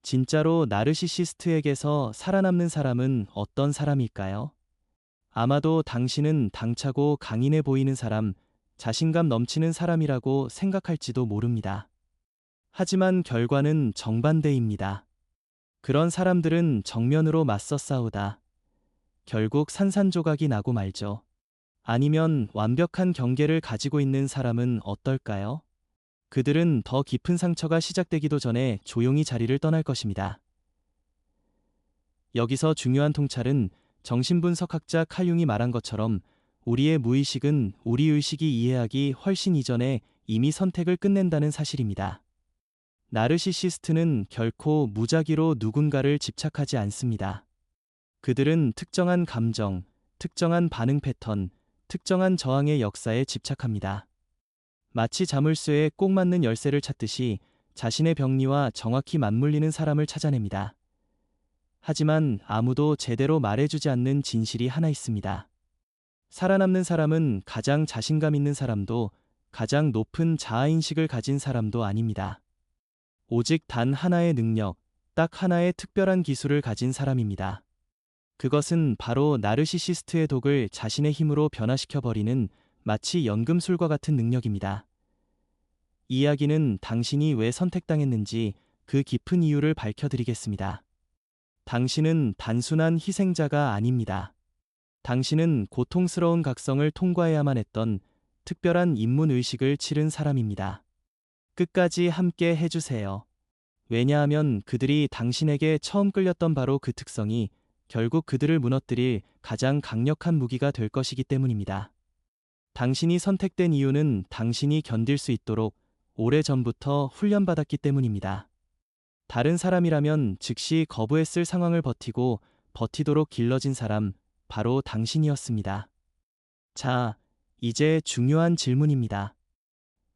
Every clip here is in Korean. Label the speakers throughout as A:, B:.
A: 진짜로 나르시시스트에게서 살아남는 사람은 어떤 사람일까요? 아마도 당신은 당차고 강인해 보이는 사람, 자신감 넘치는 사람이라고 생각할지도 모릅니다. 하지만 결과는 정반대입니다. 그런 사람들은 정면으로 맞서 싸우다 결국 산산조각이 나고 말죠. 아니면 완벽한 경계를 가지고 있는 사람은 어떨까요? 그들은 더 깊은 상처가 시작되기도 전에 조용히 자리를 떠날 것입니다. 여기서 중요한 통찰은 정신분석학자 칼 융이 말한 것처럼 우리의 무의식은 우리 의식이 이해하기 훨씬 이전에 이미 선택을 끝낸다는 사실입니다. 나르시시스트는 결코 무작위로 누군가를 집착하지 않습니다. 그들은 특정한 감정, 특정한 반응 패턴, 특정한 저항의 역사에 집착합니다. 마치 자물쇠에 꼭 맞는 열쇠를 찾듯이 자신의 병리와 정확히 맞물리는 사람을 찾아냅니다. 하지만 아무도 제대로 말해주지 않는 진실이 하나 있습니다. 살아남는 사람은 가장 자신감 있는 사람도 가장 높은 자아인식을 가진 사람도 아닙니다. 오직 단 하나의 능력, 딱 하나의 특별한 기술을 가진 사람입니다. 그것은 바로 나르시시스트의 독을 자신의 힘으로 변화시켜버리는 마치 연금술과 같은 능력입니다. 이야기는 당신이 왜 선택당했는지 그 깊은 이유를 밝혀드리겠습니다. 당신은 단순한 희생자가 아닙니다. 당신은 고통스러운 각성을 통과해야만 했던 특별한 인문의식을 치른 사람입니다. 끝까지 함께 해주세요. 왜냐하면 그들이 당신에게 처음 끌렸던 바로 그 특성이 결국 그들을 무너뜨릴 가장 강력한 무기가 될 것이기 때문입니다. 당신이 선택된 이유는 당신이 견딜 수 있도록 오래전부터 훈련받았기 때문입니다. 다른 사람이라면 즉시 거부했을 상황을 버티도록 길러진 사람, 바로 당신이었습니다. 자, 이제 중요한 질문입니다.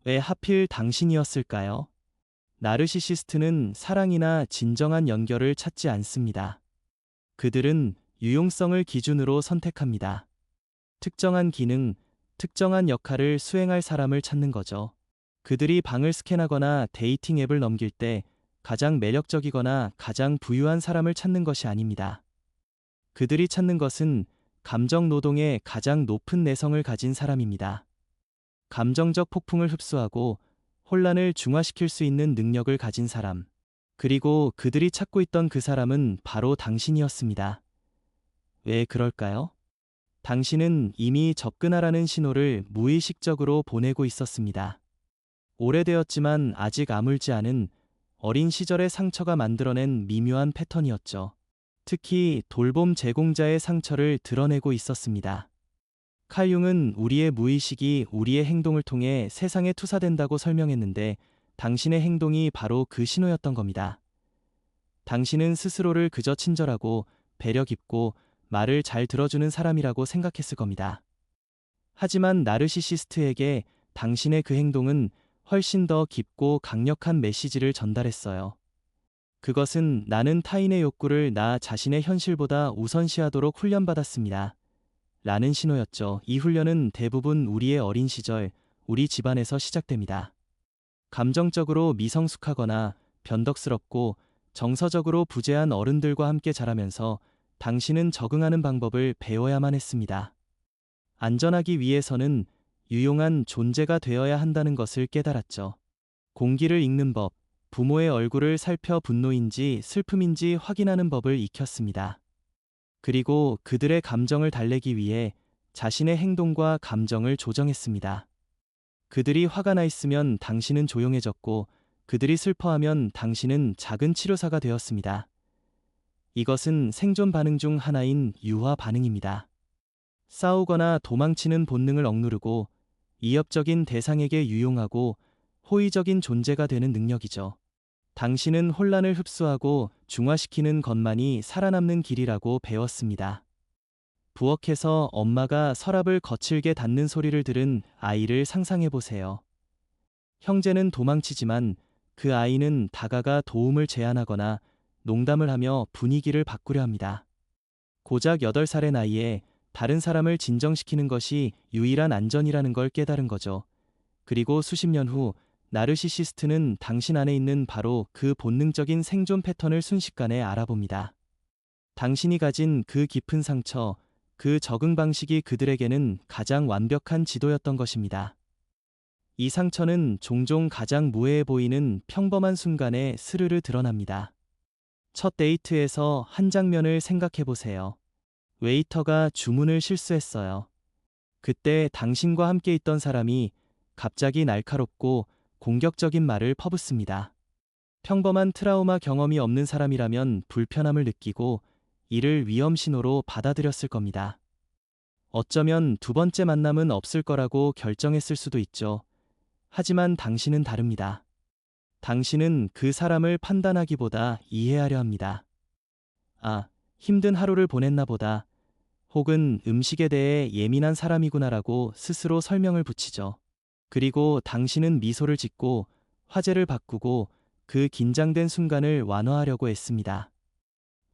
A: 왜 하필 당신이었을까요? 나르시시스트는 사랑이나 진정한 연결을 찾지 않습니다. 그들은 유용성을 기준으로 선택합니다. 특정한 기능, 특정한 역할을 수행할 사람을 찾는 거죠. 그들이 방을 스캔하거나 데이팅 앱을 넘길 때 가장 매력적이거나 가장 부유한 사람을 찾는 것이 아닙니다. 그들이 찾는 것은 감정 노동의 가장 높은 내성을 가진 사람입니다. 감정적 폭풍을 흡수하고 혼란을 중화시킬 수 있는 능력을 가진 사람. 그리고 그들이 찾고 있던 그 사람은 바로 당신이었습니다. 왜 그럴까요? 당신은 이미 접근하라는 신호를 무의식적으로 보내고 있었습니다. 오래되었지만 아직 아물지 않은 어린 시절의 상처가 만들어낸 미묘한 패턴이었죠. 특히 돌봄 제공자의 상처를 드러내고 있었습니다. 칼 융은 우리의 무의식이 우리의 행동을 통해 세상에 투사된다고 설명했는데 당신의 행동이 바로 그 신호였던 겁니다. 당신은 스스로를 그저 친절하고 배려 깊고 말을 잘 들어주는 사람이라고 생각했을 겁니다. 하지만 나르시시스트에게 당신의 그 행동은 훨씬 더 깊고 강력한 메시지를 전달했어요. 그것은 나는 타인의 욕구를 나 자신의 현실보다 우선시하도록 훈련받았습니다. 라는 신호였죠. 이 훈련은 대부분 우리의 어린 시절, 우리 집안에서 시작됩니다. 감정적으로 미성숙하거나 변덕스럽고 정서적으로 부재한 어른들과 함께 자라면서 당신은 적응하는 방법을 배워야만 했습니다. 안전하기 위해서는 유용한 존재가 되어야 한다는 것을 깨달았죠. 공기를 읽는 법, 부모의 얼굴을 살펴 분노인지 슬픔인지 확인하는 법을 익혔습니다. 그리고 그들의 감정을 달래기 위해 자신의 행동과 감정을 조정했습니다. 그들이 화가 나 있으면 당신은 조용해졌고 그들이 슬퍼하면 당신은 작은 치료사가 되었습니다. 이것은 생존 반응 중 하나인 유화 반응입니다. 싸우거나 도망치는 본능을 억누르고 이협적인 대상에게 유용하고 호의적인 존재가 되는 능력이죠. 당신은 혼란을 흡수하고 중화시키는 것만이 살아남는 길이라고 배웠습니다. 부엌에서 엄마가 서랍을 거칠게 닫는 소리를 들은 아이를 상상해 보세요. 형제는 도망치지만 그 아이는 다가가 도움을 제안하거나 농담을 하며 분위기를 바꾸려 합니다. 고작 8살의 나이에 다른 사람을 진정시키는 것이 유일한 안전이라는 걸 깨달은 거죠. 그리고 수십 년 후 나르시시스트는 당신 안에 있는 바로 그 본능적인 생존 패턴을 순식간에 알아봅니다. 당신이 가진 그 깊은 상처, 그 적응 방식이 그들에게는 가장 완벽한 지도였던 것입니다. 이 상처는 종종 가장 무해해 보이는 평범한 순간에 스르르 드러납니다. 첫 데이트에서 한 장면을 생각해 보세요. 웨이터가 주문을 실수했어요. 그때 당신과 함께 있던 사람이 갑자기 날카롭고 공격적인 말을 퍼붓습니다. 평범한 트라우마 경험이 없는 사람이라면 불편함을 느끼고 이를 위험 신호로 받아들였을 겁니다. 어쩌면 두 번째 만남은 없을 거라고 결정했을 수도 있죠. 하지만 당신은 다릅니다. 당신은 그 사람을 판단하기보다 이해하려 합니다. 아, 힘든 하루를 보냈나 보다. 혹은 음식에 대해 예민한 사람이구나라고 스스로 설명을 붙이죠. 그리고 당신은 미소를 짓고 화제를 바꾸고 그 긴장된 순간을 완화하려고 했습니다.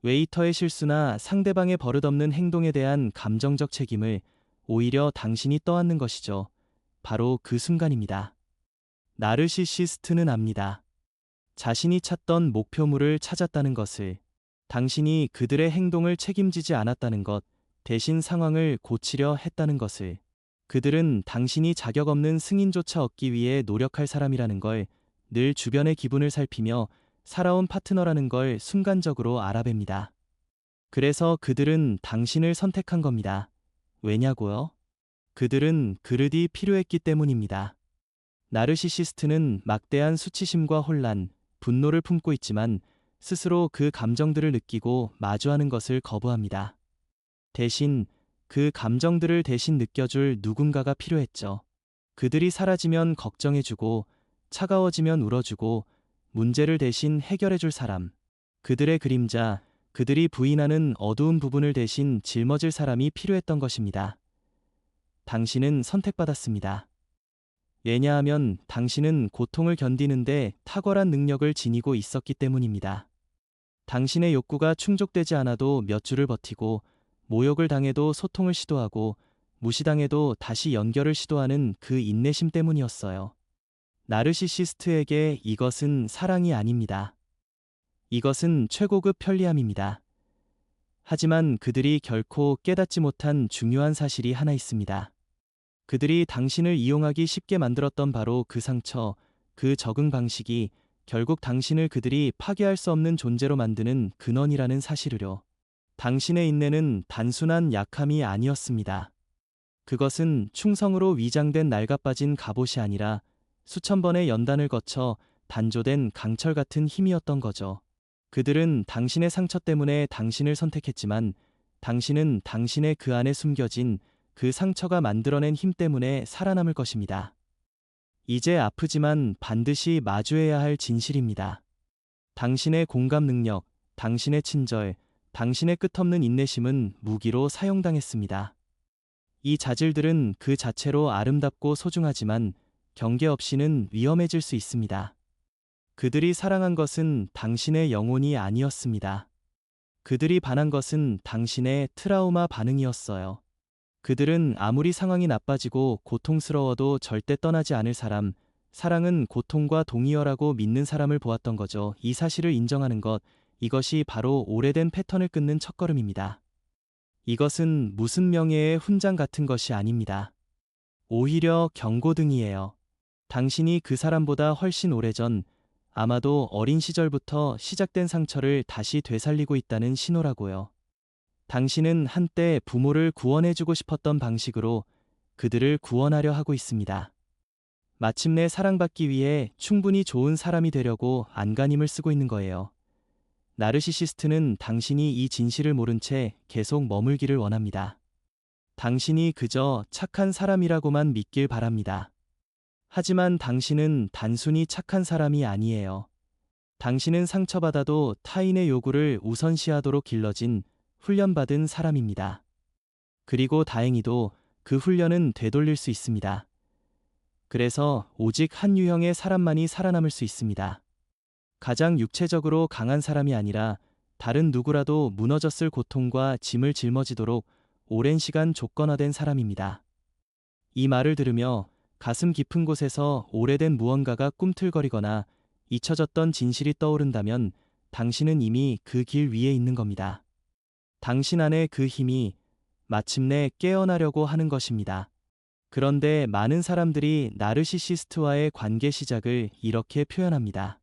A: 웨이터의 실수나 상대방의 버릇없는 행동에 대한 감정적 책임을 오히려 당신이 떠안는 것이죠. 바로 그 순간입니다. 나르시시스트는 압니다. 자신이 찾던 목표물을 찾았다는 것을, 당신이 그들의 행동을 책임지지 않았다는 것, 대신 상황을 고치려 했다는 것을, 그들은 당신이 자격 없는 승인조차 얻기 위해 노력할 사람이라는 걸, 늘 주변의 기분을 살피며 살아온 파트너라는 걸 순간적으로 알아챕니다. 그래서 그들은 당신을 선택한 겁니다. 왜냐고요? 그들은 그릇이 필요했기 때문입니다. 나르시시스트는 막대한 수치심과 혼란, 분노를 품고 있지만 스스로 그 감정들을 느끼고 마주하는 것을 거부합니다. 대신 그 감정들을 대신 느껴줄 누군가가 필요했죠. 그들이 사라지면 걱정해주고 차가워지면 울어주고 문제를 대신 해결해줄 사람. 그들의 그림자, 그들이 부인하는 어두운 부분을 대신 짊어질 사람이 필요했던 것입니다. 당신은 선택받았습니다. 왜냐하면 당신은 고통을 견디는데 탁월한 능력을 지니고 있었기 때문입니다. 당신의 욕구가 충족되지 않아도 몇 주를 버티고 모욕을 당해도 소통을 시도하고 무시당해도 다시 연결을 시도하는 그 인내심 때문이었어요. 나르시시스트에게 이것은 사랑이 아닙니다. 이것은 최고급 편리함입니다. 하지만 그들이 결코 깨닫지 못한 중요한 사실이 하나 있습니다. 그들이 당신을 이용하기 쉽게 만들었던 바로 그 상처, 그 적응 방식이 결국 당신을 그들이 파괴할 수 없는 존재로 만드는 근원이라는 사실을요. 당신의 인내는 단순한 약함이 아니었습니다. 그것은 충성으로 위장된 낡아빠진 갑옷이 아니라 수천 번의 연단을 거쳐 단조된 강철 같은 힘이었던 거죠. 그들은 당신의 상처 때문에 당신을 선택했지만 당신은 당신의 그 안에 숨겨진 그 상처가 만들어낸 힘 때문에 살아남을 것입니다. 이제 아프지만 반드시 마주해야 할 진실입니다. 당신의 공감 능력, 당신의 친절, 당신의 끝없는 인내심은 무기로 사용당했습니다. 이 자질들은 그 자체로 아름답고 소중하지만 경계 없이는 위험해질 수 있습니다. 그들이 사랑한 것은 당신의 영혼이 아니었습니다. 그들이 반한 것은 당신의 트라우마 반응이었어요. 그들은 아무리 상황이 나빠지고 고통스러워도 절대 떠나지 않을 사람, 사랑은 고통과 동의어라고 믿는 사람을 보았던 거죠. 이 사실을 인정하는 것, 이것이 바로 오래된 패턴을 끊는 첫걸음입니다. 이것은 무슨 명예의 훈장 같은 것이 아닙니다. 오히려 경고등이에요. 당신이 그 사람보다 훨씬 오래전, 아마도 어린 시절부터 시작된 상처를 다시 되살리고 있다는 신호라고요. 당신은 한때 부모를 구원해주고 싶었던 방식으로 그들을 구원하려 하고 있습니다. 마침내 사랑받기 위해 충분히 좋은 사람이 되려고 안간힘을 쓰고 있는 거예요. 나르시시스트는 당신이 이 진실을 모른 채 계속 머물기를 원합니다. 당신이 그저 착한 사람이라고만 믿길 바랍니다. 하지만 당신은 단순히 착한 사람이 아니에요. 당신은 상처받아도 타인의 요구를 우선시하도록 길러진 훈련받은 사람입니다. 그리고 다행히도 그 훈련은 되돌릴 수 있습니다. 그래서 오직 한 유형의 사람만이 살아남을 수 있습니다. 가장 육체적으로 강한 사람이 아니라 다른 누구라도 무너졌을 고통과 짐을 짊어지도록 오랜 시간 조건화된 사람입니다. 이 말을 들으며 가슴 깊은 곳에서 오래된 무언가가 꿈틀거리거나 잊혀졌던 진실이 떠오른다면 당신은 이미 그 길 위에 있는 겁니다. 당신 안에 그 힘이 마침내 깨어나려고 하는 것입니다. 그런데 많은 사람들이 나르시시스트와의 관계 시작을 이렇게 표현합니다.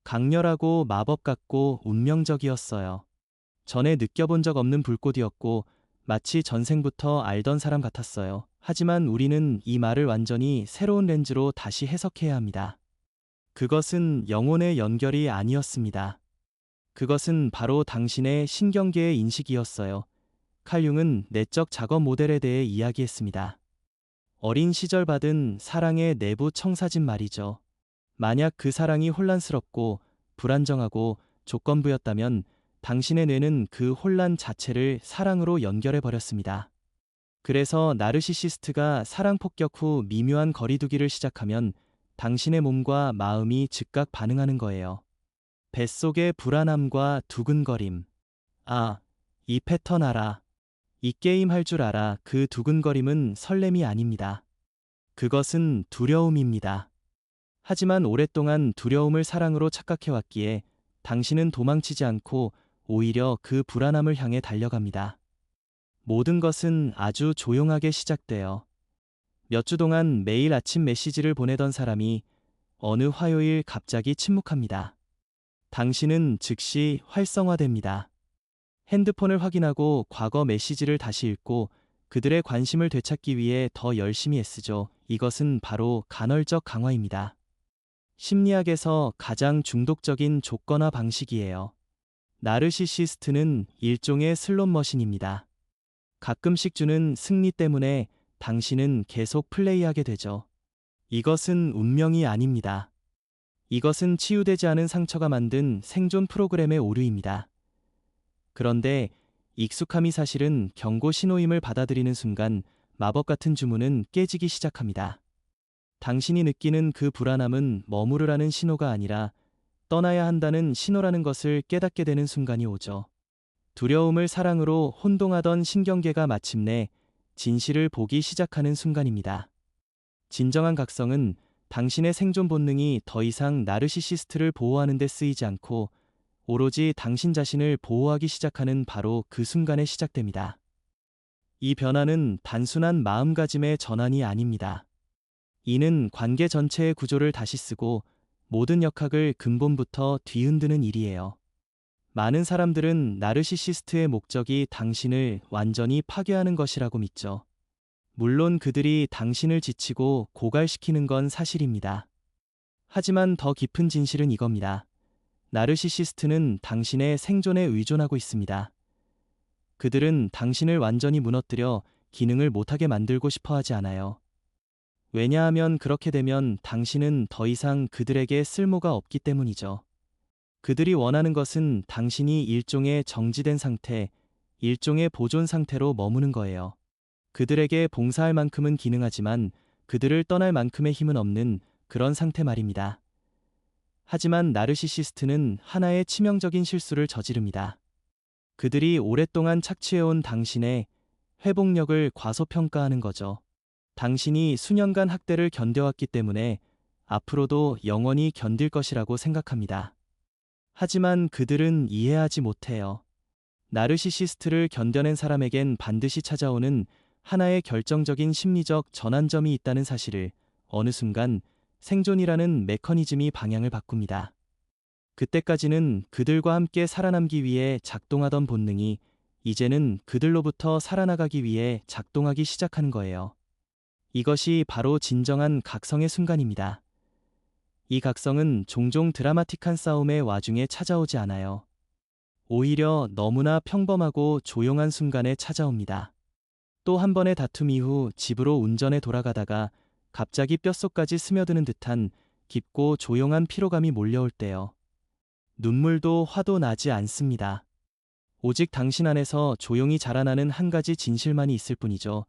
A: 강렬하고 마법 같고 운명적이었어요. 전에 느껴본 적 없는 불꽃이었고 마치 전생부터 알던 사람 같았어요. 하지만 우리는 이 말을 완전히 새로운 렌즈로 다시 해석해야 합니다. 그것은 영혼의 연결이 아니었습니다. 그것은 바로 당신의 신경계의 인식이었어요. 칼 융은 내적 작업 모델에 대해 이야기했습니다. 어린 시절 받은 사랑의 내부 청사진 말이죠. 만약 그 사랑이 혼란스럽고 불안정하고 조건부였다면 당신의 뇌는 그 혼란 자체를 사랑으로 연결해 버렸습니다. 그래서 나르시시스트가 사랑 폭격 후 미묘한 거리두기를 시작하면 당신의 몸과 마음이 즉각 반응하는 거예요. 뱃속의 불안함과 두근거림. 아, 이 패턴 알아. 이 게임 할 줄 알아. 그 두근거림은 설렘이 아닙니다. 그것은 두려움입니다. 하지만 오랫동안 두려움을 사랑으로 착각해왔기에 당신은 도망치지 않고 오히려 그 불안함을 향해 달려갑니다. 모든 것은 아주 조용하게 시작돼요. 몇 주 동안 매일 아침 메시지를 보내던 사람이 어느 화요일 갑자기 침묵합니다. 당신은 즉시 활성화됩니다. 핸드폰을 확인하고 과거 메시지를 다시 읽고 그들의 관심을 되찾기 위해 더 열심히 애쓰죠. 이것은 바로 간헐적 강화입니다. 심리학에서 가장 중독적인 조건화 방식이에요. 나르시시스트는 일종의 슬롯머신입니다. 가끔씩 주는 승리 때문에 당신은 계속 플레이하게 되죠. 이것은 운명이 아닙니다. 이것은 치유되지 않은 상처가 만든 생존 프로그램의 오류입니다. 그런데 익숙함이 사실은 경고 신호임을 받아들이는 순간 마법 같은 주문은 깨지기 시작합니다. 당신이 느끼는 그 불안함은 머무르라는 신호가 아니라 떠나야 한다는 신호라는 것을 깨닫게 되는 순간이 오죠. 두려움을 사랑으로 혼동하던 신경계가 마침내 진실을 보기 시작하는 순간입니다. 진정한 각성은 당신의 생존 본능이 더 이상 나르시시스트를 보호하는 데 쓰이지 않고 오로지 당신 자신을 보호하기 시작하는 바로 그 순간에 시작됩니다. 이 변화는 단순한 마음가짐의 전환이 아닙니다. 이는 관계 전체의 구조를 다시 쓰고 모든 역학을 근본부터 뒤흔드는 일이에요. 많은 사람들은 나르시시스트의 목적이 당신을 완전히 파괴하는 것이라고 믿죠. 물론 그들이 당신을 지치고 고갈시키는 건 사실입니다. 하지만 더 깊은 진실은 이겁니다. 나르시시스트는 당신의 생존에 의존하고 있습니다. 그들은 당신을 완전히 무너뜨려 기능을 못하게 만들고 싶어 하지 않아요. 왜냐하면 그렇게 되면 당신은 더 이상 그들에게 쓸모가 없기 때문이죠. 그들이 원하는 것은 당신이 일종의 정지된 상태, 일종의 보존 상태로 머무는 거예요. 그들에게 봉사할 만큼은 기능하지만 그들을 떠날 만큼의 힘은 없는 그런 상태 말입니다. 하지만 나르시시스트는 하나의 치명적인 실수를 저지릅니다. 그들이 오랫동안 착취해온 당신의 회복력을 과소평가하는 거죠. 당신이 수년간 학대를 견뎌왔기 때문에 앞으로도 영원히 견딜 것이라고 생각합니다. 하지만 그들은 이해하지 못해요. 나르시시스트를 견뎌낸 사람에겐 반드시 찾아오는 하나의 결정적인 심리적 전환점이 있다는 사실을 어느 순간 생존이라는 메커니즘이 방향을 바꿉니다. 그때까지는 그들과 함께 살아남기 위해 작동하던 본능이 이제는 그들로부터 살아나가기 위해 작동하기 시작하는 거예요. 이것이 바로 진정한 각성의 순간입니다. 이 각성은 종종 드라마틱한 싸움의 와중에 찾아오지 않아요. 오히려 너무나 평범하고 조용한 순간에 찾아옵니다. 또 한 번의 다툼 이후 집으로 운전해 돌아가다가 갑자기 뼛속까지 스며드는 듯한 깊고 조용한 피로감이 몰려올 때요. 눈물도 화도 나지 않습니다. 오직 당신 안에서 조용히 자라나는 한 가지 진실만이 있을 뿐이죠.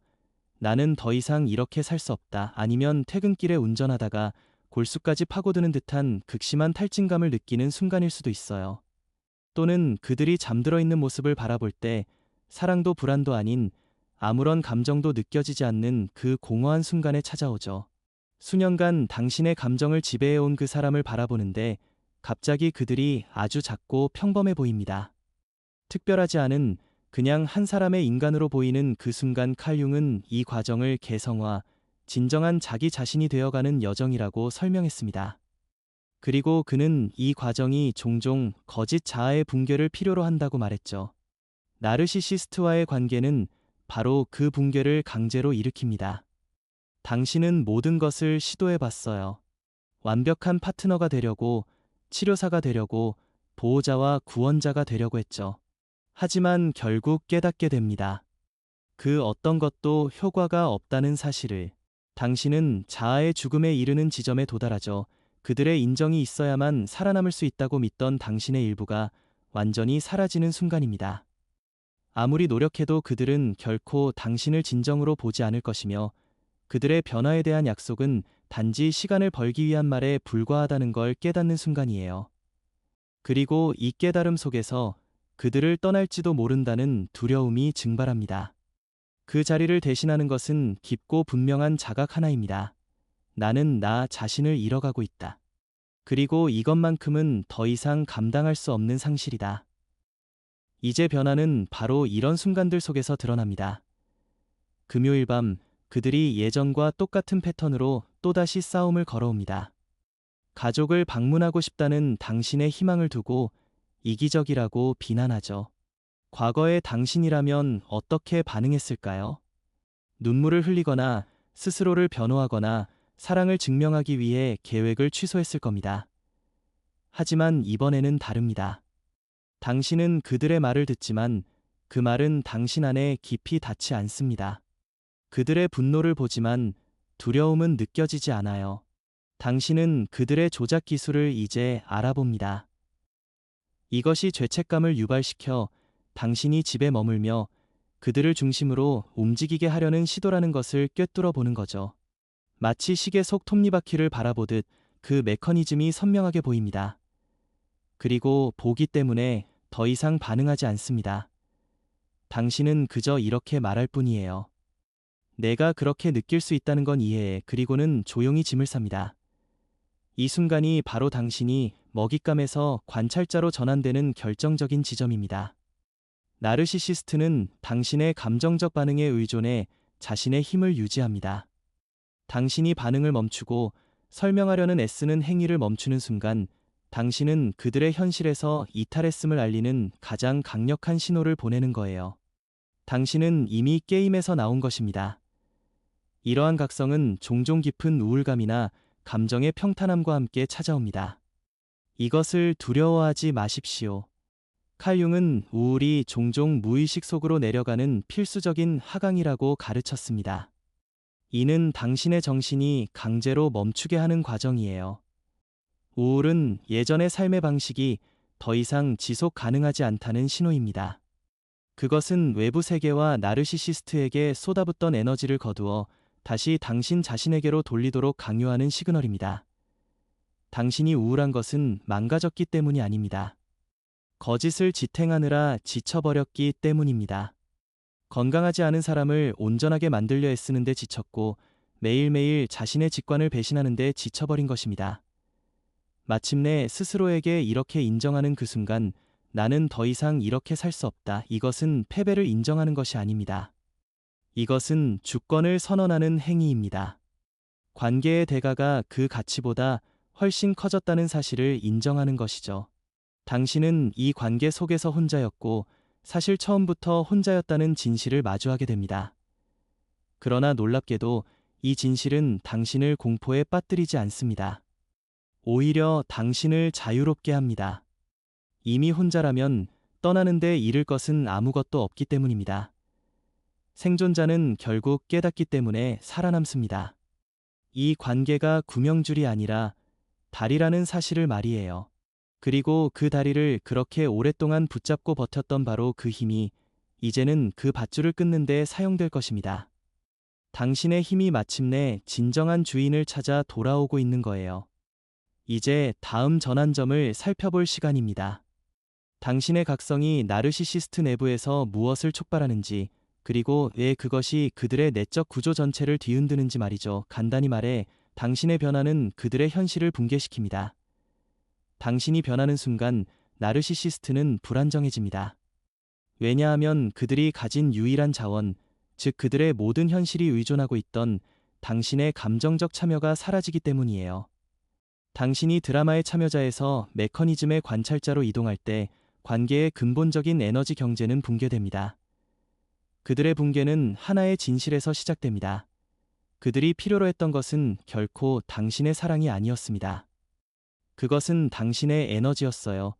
A: 나는 더 이상 이렇게 살 수 없다. 아니면 퇴근길에 운전하다가 골수까지 파고드는 듯한 극심한 탈진감을 느끼는 순간일 수도 있어요. 또는 그들이 잠들어 있는 모습을 바라볼 때 사랑도 불안도 아닌 아무런 감정도 느껴지지 않는 그 공허한 순간에 찾아오죠. 수년간 당신의 감정을 지배해온 그 사람을 바라보는데 갑자기 그들이 아주 작고 평범해 보입니다. 특별하지 않은 그냥 한 사람의 인간으로 보이는 그 순간 칼 융은 이 과정을 개성화, 진정한 자기 자신이 되어가는 여정이라고 설명했습니다. 그리고 그는 이 과정이 종종 거짓 자아의 붕괴를 필요로 한다고 말했죠. 나르시시스트와의 관계는 바로 그 붕괴를 강제로 일으킵니다. 당신은 모든 것을 시도해 봤어요. 완벽한 파트너가 되려고, 치료사가 되려고, 보호자와 구원자가 되려고 했죠. 하지만 결국 깨닫게 됩니다. 그 어떤 것도 효과가 없다는 사실을. 당신은 자아의 죽음에 이르는 지점에 도달하죠. 그들의 인정이 있어야만 살아남을 수 있다고 믿던 당신의 일부가 완전히 사라지는 순간입니다. 아무리 노력해도 그들은 결코 당신을 진정으로 보지 않을 것이며 그들의 변화에 대한 약속은 단지 시간을 벌기 위한 말에 불과하다는 걸 깨닫는 순간이에요. 그리고 이 깨달음 속에서 그들을 떠날지도 모른다는 두려움이 증발합니다. 그 자리를 대신하는 것은 깊고 분명한 자각 하나입니다. 나는 나 자신을 잃어가고 있다. 그리고 이것만큼은 더 이상 감당할 수 없는 상실이다. 이제 변화는 바로 이런 순간들 속에서 드러납니다. 금요일 밤 그들이 예전과 똑같은 패턴으로 또다시 싸움을 걸어옵니다. 가족을 방문하고 싶다는 당신의 희망을 두고 이기적이라고 비난하죠. 과거의 당신이라면 어떻게 반응했을까요? 눈물을 흘리거나 스스로를 변호하거나 사랑을 증명하기 위해 계획을 취소했을 겁니다. 하지만 이번에는 다릅니다. 당신은 그들의 말을 듣지만 그 말은 당신 안에 깊이 닿지 않습니다. 그들의 분노를 보지만 두려움은 느껴지지 않아요. 당신은 그들의 조작 기술을 이제 알아봅니다. 이것이 죄책감을 유발시켜 당신이 집에 머물며 그들을 중심으로 움직이게 하려는 시도라는 것을 꿰뚫어 보는 거죠. 마치 시계 속 톱니바퀴를 바라보듯 그 메커니즘이 선명하게 보입니다. 그리고 보기 때문에 더 이상 반응하지 않습니다. 당신은 그저 이렇게 말할 뿐이에요. 내가 그렇게 느낄 수 있다는 건 이해해. 그리고는 조용히 짐을 쌉니다. 이 순간이 바로 당신이 먹잇감에서 관찰자로 전환되는 결정적인 지점입니다. 나르시시스트는 당신의 감정적 반응에 의존해 자신의 힘을 유지합니다. 당신이 반응을 멈추고 설명하려는 애쓰는 행위를 멈추는 순간 당신은 그들의 현실에서 이탈했음을 알리는 가장 강력한 신호를 보내는 거예요. 당신은 이미 게임에서 나온 것입니다. 이러한 각성은 종종 깊은 우울감이나 감정의 평탄함과 함께 찾아옵니다. 이것을 두려워하지 마십시오. 칼 융은 우울이 종종 무의식 속으로 내려가는 필수적인 하강이라고 가르쳤습니다. 이는 당신의 정신이 강제로 멈추게 하는 과정이에요. 우울은 예전의 삶의 방식이 더 이상 지속 가능하지 않다는 신호입니다. 그것은 외부 세계와 나르시시스트에게 쏟아붓던 에너지를 거두어 다시 당신 자신에게로 돌리도록 강요하는 시그널입니다. 당신이 우울한 것은 망가졌기 때문이 아닙니다. 거짓을 지탱하느라 지쳐버렸기 때문입니다. 건강하지 않은 사람을 온전하게 만들려 애쓰는데 지쳤고 매일매일 자신의 직관을 배신하는데 지쳐버린 것입니다. 마침내 스스로에게 이렇게 인정하는 그 순간 나는 더 이상 이렇게 살 수 없다. 이것은 패배를 인정하는 것이 아닙니다. 이것은 주권을 선언하는 행위입니다. 관계의 대가가 그 가치보다 훨씬 커졌다는 사실을 인정하는 것이죠. 당신은 이 관계 속에서 혼자였고 사실 처음부터 혼자였다는 진실을 마주하게 됩니다. 그러나 놀랍게도 이 진실은 당신을 공포에 빠뜨리지 않습니다. 오히려 당신을 자유롭게 합니다. 이미 혼자라면 떠나는데 잃을 것은 아무것도 없기 때문입니다. 생존자는 결국 깨닫기 때문에 살아남습니다. 이 관계가 구명줄이 아니라 다리라는 사실을 말이에요. 그리고 그 다리를 그렇게 오랫동안 붙잡고 버텼던 바로 그 힘이 이제는 그 밧줄을 끊는 데 사용될 것입니다. 당신의 힘이 마침내 진정한 주인을 찾아 돌아오고 있는 거예요. 이제 다음 전환점을 살펴볼 시간입니다. 당신의 각성이 나르시시스트 내부에서 무엇을 촉발하는지, 그리고 왜 그것이 그들의 내적 구조 전체를 뒤흔드는지 말이죠. 간단히 말해 당신의 변화는 그들의 현실을 붕괴시킵니다. 당신이 변하는 순간 나르시시스트는 불안정해집니다. 왜냐하면 그들이 가진 유일한 자원, 즉 그들의 모든 현실이 의존하고 있던 당신의 감정적 참여가 사라지기 때문이에요. 당신이 드라마의 참여자에서 메커니즘의 관찰자로 이동할 때 관계의 근본적인 에너지 경제는 붕괴됩니다. 그들의 붕괴는 하나의 진실에서 시작됩니다. 그들이 필요로 했던 것은 결코 당신의 사랑이 아니었습니다. 그것은 당신의 에너지였어요.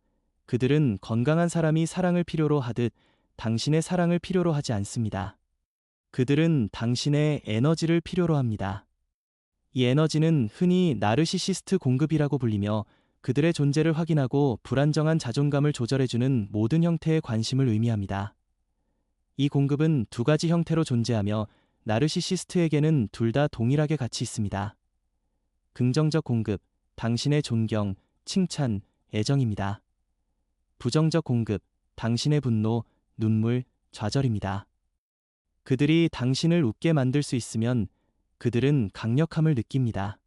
A: 그들은 건강한 사람이 사랑을 필요로 하듯 당신의 사랑을 필요로 하지 않습니다. 그들은 당신의 에너지를 필요로 합니다. 이 에너지는 흔히 나르시시스트 공급이라고 불리며 그들의 존재를 확인하고 불안정한 자존감을 조절해주는 모든 형태의 관심을 의미합니다. 이 공급은 두 가지 형태로 존재하며 나르시시스트에게는 둘 다 동일하게 가치 있습니다. 긍정적 공급, 당신의 존경, 칭찬, 애정입니다. 부정적 공급, 당신의 분노, 눈물, 좌절입니다. 그들이 당신을 웃게 만들 수 있으면 그들은 강력함을 느낍니다.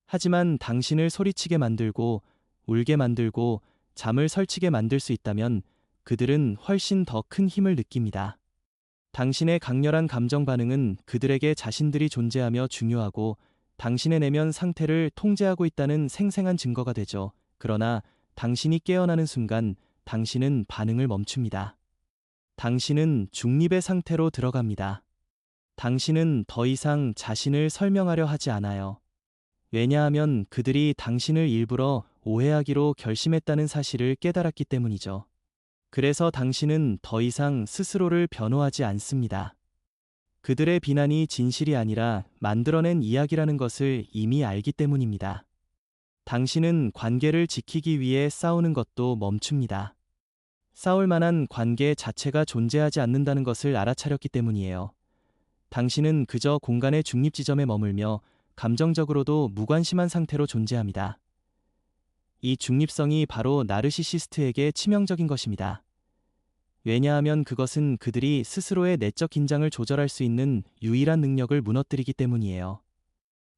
A: 하지만 당신을 소리치게 만들고, 울게 만들고, 잠을 설치게 만들 수 있다면 그들은 훨씬 더 큰 힘을 느낍니다. 당신의 강렬한 감정 반응은 그들에게 자신들이 존재하며 중요하고 당신의 내면 상태를 통제하고 있다는 생생한 증거가 되죠. 그러나 당신이 깨어나는 순간 당신은 반응을 멈춥니다. 당신은 중립의 상태로 들어갑니다. 당신은 더 이상 자신을 설명하려 하지 않아요. 왜냐하면 그들이 당신을 일부러 오해하기로 결심했다는 사실을 깨달았기 때문이죠. 그래서 당신은 더 이상 스스로를 변호하지 않습니다. 그들의 비난이 진실이 아니라 만들어낸 이야기라는 것을 이미 알기 때문입니다. 당신은 관계를 지키기 위해 싸우는 것도 멈춥니다. 싸울 만한 관계 자체가 존재하지 않는다는 것을 알아차렸기 때문이에요. 당신은 그저 공간의 중립 지점에 머물며 감정적으로도 무관심한 상태로 존재합니다. 이 중립성이 바로 나르시시스트에게 치명적인 것입니다. 왜냐하면 그것은 그들이 스스로의 내적 긴장을 조절할 수 있는 유일한 능력을 무너뜨리기 때문이에요.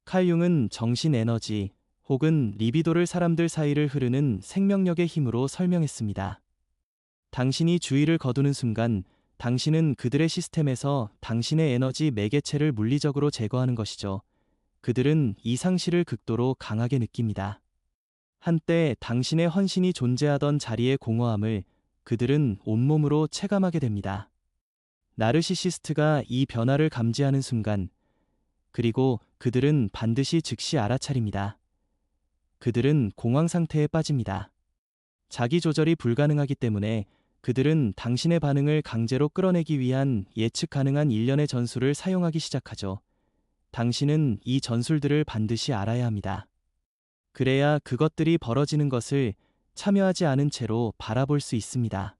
A: 칼 융은 정신 에너지 혹은 리비도를 사람들 사이를 흐르는 생명력의 힘으로 설명했습니다. 당신이 주의를 거두는 순간 당신은 그들의 시스템에서 당신의 에너지 매개체를 물리적으로 제거하는 것이죠. 그들은 이 상실을 극도로 강하게 느낍니다. 한때 당신의 헌신이 존재하던 자리의 공허함을 그들은 온몸으로 체감하게 됩니다. 나르시시스트가 이 변화를 감지하는 순간, 그리고 그들은 반드시 즉시 알아차립니다. 그들은 공황 상태에 빠집니다. 자기 조절이 불가능하기 때문에 그들은 당신의 반응을 강제로 끌어내기 위한 예측 가능한 일련의 전술을 사용하기 시작하죠. 당신은 이 전술들을 반드시 알아야 합니다. 그래야 그것들이 벌어지는 것을 참여하지 않은 채로 바라볼 수 있습니다.